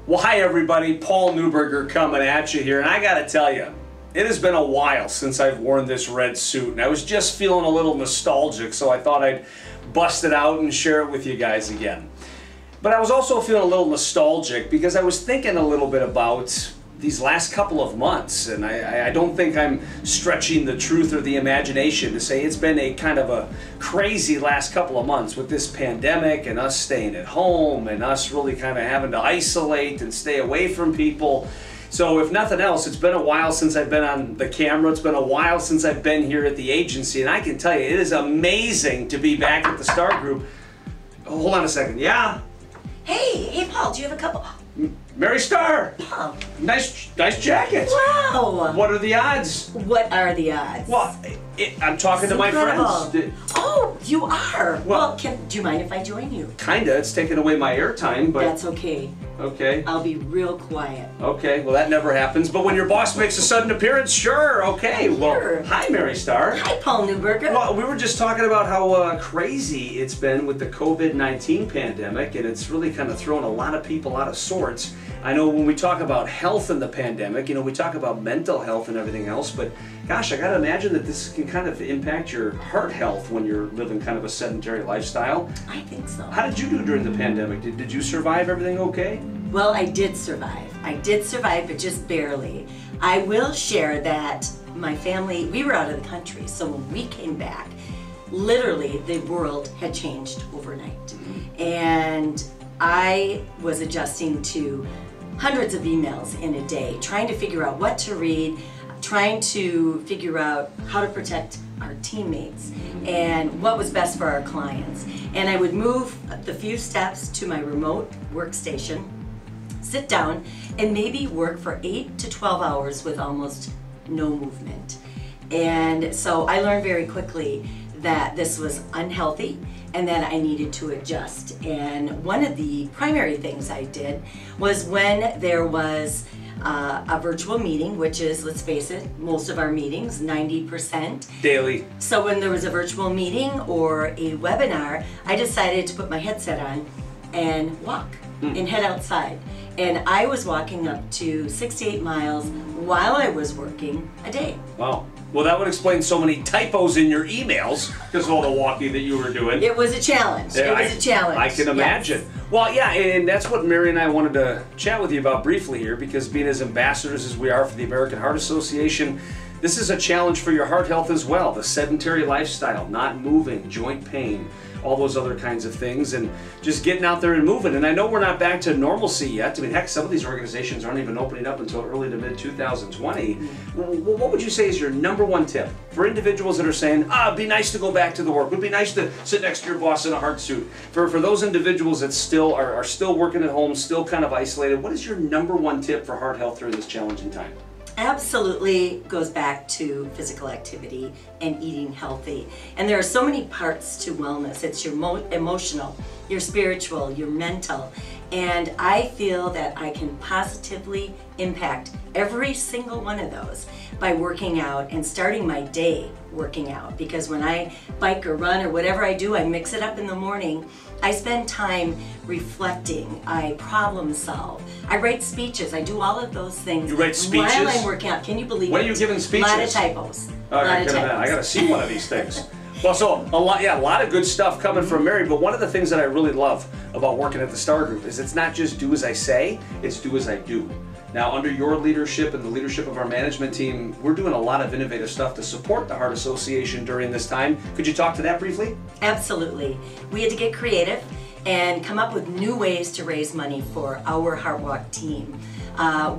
Well, hi everybody, Paul Neuberger coming at you here, and I gotta tell you, it has been a while since I've worn this red suit, and I was just feeling a little nostalgic, so I thought I'd bust it out and share it with you guys again. But I was also feeling a little nostalgic because I was thinking a little bit about these last couple of months, and I don't think I'm stretching the truth or the imagination to say it's been a kind of a crazy last couple of months with this pandemic and us staying at home and us really kind of having to isolate and stay away from people. So if nothing else, it's been a while since I've been on the camera. It's been a while since I've been here at the agency, and I can tell you, it is amazing to be back at the Starr Group. Oh, hold on a second. Yeah? Hey, Paul, do you have a couple? Mary Starr! Paul. Nice jacket. Wow! What are the odds? What are the odds? Well, I'm talking to my friends. Oh, you are? Well, do you mind if I join you? Kinda. It's taking away my airtime, but... That's okay. Okay. I'll be real quiet. Okay, well that never happens, but when your boss makes a sudden appearance, sure, okay. Sure. Well, hi Mary Starr. Hi, Paul Neuberger. Well, we were just talking about how crazy it's been with the COVID-19 pandemic, and it's really kind of thrown a lot of people out of sorts. I know when we talk about health in the pandemic, you know, we talk about mental health and everything else, but gosh, I gotta imagine that this can kind of impact your heart health when you're living kind of a sedentary lifestyle. I think so. How did you do during the pandemic? Did you survive everything okay? Well, I did survive. I did survive, but just barely. I will share that my family, we were out of the country, so when we came back, literally the world had changed overnight. And I was adjusting to hundreds of emails in a day, trying to figure out what to read, trying to figure out how to protect our teammates and what was best for our clients. And I would move the few steps to my remote workstation, sit down, and maybe work for 8 to 12 hours with almost no movement. And so I learned very quickly that this was unhealthy and that I needed to adjust. And one of the primary things I did was when there was a virtual meeting, which is, let's face it, most of our meetings, 90%. Daily. So when there was a virtual meeting or a webinar, I decided to put my headset on and walk and head outside. And I was walking up to 68 miles while I was working a day. Wow. Well, that would explain so many typos in your emails because of all the walking that you were doing. It was a challenge. Yeah, it was a challenge. I can imagine. Yes. Well, yeah, and that's what Mary and I wanted to chat with you about briefly here, because being as ambassadors as we are for the American Heart Association, this is a challenge for your heart health as well. The sedentary lifestyle, not moving, joint pain, all those other kinds of things, and just getting out there and moving. And I know we're not back to normalcy yet. I mean, heck, some of these organizations aren't even opening up until early to mid 2020. What would you say is your #1 tip for individuals that are saying, it'd be nice to go back to the work, it'd be nice to sit next to your boss in a heart suit? For those individuals that still are still working at home, still kind of isolated, what is your #1 tip for heart health during this challenging time? Absolutely goes back to physical activity and eating healthy. And there are so many parts to wellness. It's your emotional, your spiritual, your mental. And I feel that I can positively impact every single one of those by working out and starting my day working out. Because when I bike or run or whatever I do, I mix it up in the morning. I spend time reflecting, I problem solve, I write speeches, I do all of those things. You write speeches? While I'm working out. Can you believe it? When are you giving speeches? A lot of typos. I got to see one of these things. Well, so a lot of good stuff coming from Mary, but one of the things that I really love about working at the Starr Group is it's not just do as I say, it's do as I do. Now, under your leadership and the leadership of our management team, we're doing a lot of innovative stuff to support the Heart Association during this time. Could you talk to that briefly? Absolutely. We had to get creative and come up with new ways to raise money for our Heart Walk team.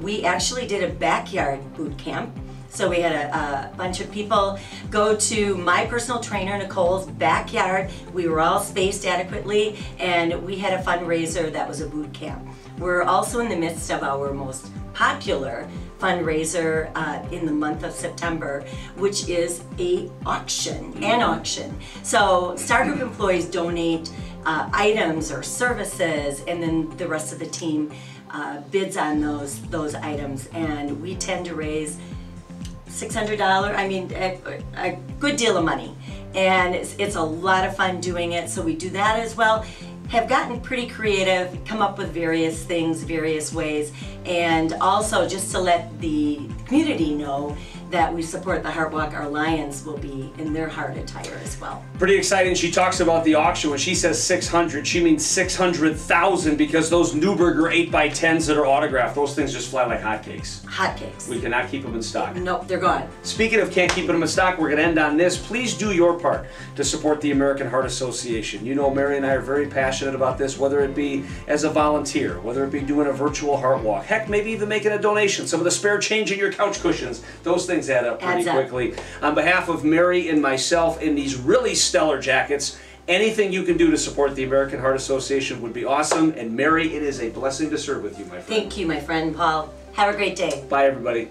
We actually did a backyard boot camp. So we had a bunch of people go to my personal trainer, Nicole's backyard. We were all spaced adequately, and we had a fundraiser that was a boot camp. We're also in the midst of our most popular fundraiser in the month of September, which is an auction. So Starr Group employees donate items or services, and then the rest of the team bids on those items, and we tend to raise $600, I mean, a good deal of money. And it's a lot of fun doing it, so we do that as well. have gotten pretty creative, come up with various things, various ways, and also just to let the community know that we support the Heart Walk. Our Lions will be in their heart attire as well. Pretty exciting. She talks about the auction. When she says 600, she means 600,000, because those Neuberger 8x10s that are autographed, those things just fly like hotcakes. Hotcakes. We cannot keep them in stock. Nope, they're gone. Speaking of can't keep them in stock, we're going to end on this. Please do your part to support the American Heart Association. You know, Mary and I are very passionate about this, whether it be as a volunteer, whether it be doing a virtual heart walk, heck, maybe even making a donation. Some of the spare change in your couch cushions, those things add up pretty quickly. On behalf of Mary and myself in these really stellar jackets, anything you can do to support the American Heart Association would be awesome. And Mary, it is a blessing to serve with you, my friend. Thank you, my friend Paul. Have a great day. Bye, everybody.